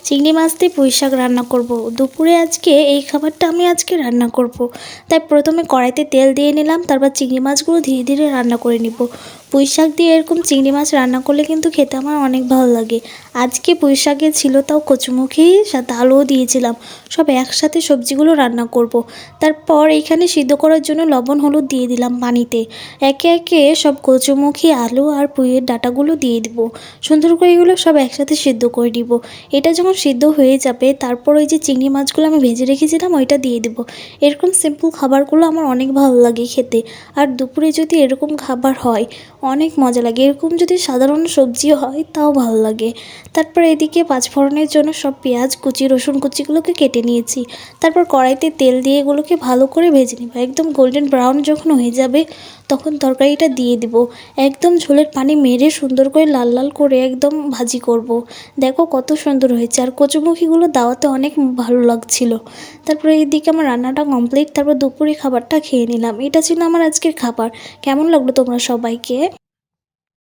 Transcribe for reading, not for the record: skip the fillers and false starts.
চিংড়ি মাছ দিয়ে পুঁই শাক রান্না করব। দুপুরে আজকে এই খাবারটা আমি আজকে রান্না করব। তাই প্রথমে কড়াইতে তেল দিয়ে নিলাম, তারপর চিংড়ি মাছগুলো ধীরে ধীরে রান্না করে নিব। পুঁই শাক দিয়ে এরকম চিংড়ি মাছ রান্না করলে কিন্তু খেতে আমার অনেক ভালো লাগে। আজকে পুঁই শাকে ছিল তাও কচুমুখী, সাথে আলুও দিয়েছিলাম। সব একসাথে সবজিগুলো রান্না করব। তারপর এখানে সিদ্ধ করার জন্য লবণ হলুদ দিয়ে দিলাম পানিতে। একে একে সব কচুমুখী, আলু আর পুঁইয়ের ডাঁটাগুলো দিয়ে দিব। সুন্দর করে এগুলো সব একসাথে সিদ্ধ করে নিব। এটা যখন সিদ্ধ হয়ে যাবে তারপর ওই যে চিংড়ি মাছগুলো আমি ভেজে রেখেছিলাম ওইটা দিয়ে দেবো। এরকম সিম্পল খাবারগুলো আমার অনেক ভালো লাগে খেতে। আর দুপুরে যদি এরকম খাবার হয় অনেক মজা লাগে। এরকম যদি সাধারণ সবজিও হয় তাও ভালো লাগে। তারপর এদিকে পাঁচফোড়নের জন্য সব পেঁয়াজ কুচি, রসুন কুচিগুলোকে কেটে নিয়েছি। তারপর কড়াইতে তেল দিয়ে এগুলোকে ভালো করে ভেজে নেব। একদম গোল্ডেন ব্রাউন যখন হয়ে যাবে তখন তরকারিটা দিয়ে দিব। একদম ঝোলের পানি মেরে সুন্দর করে লাল লাল করে একদম ভাজি করব। দেখো কত সুন্দর হয়েছে, আর কচুমুখিগুলো দাওয়াতে অনেক ভালো লাগছিল। তারপরে এইদিকে আমার রান্নাটা কমপ্লিট। তারপর দুপুরে খাবারটা খেয়ে নিলাম। এটা ছিল আমার আজকের খাবার। কেমন লাগলো তোমরা সবাইকে?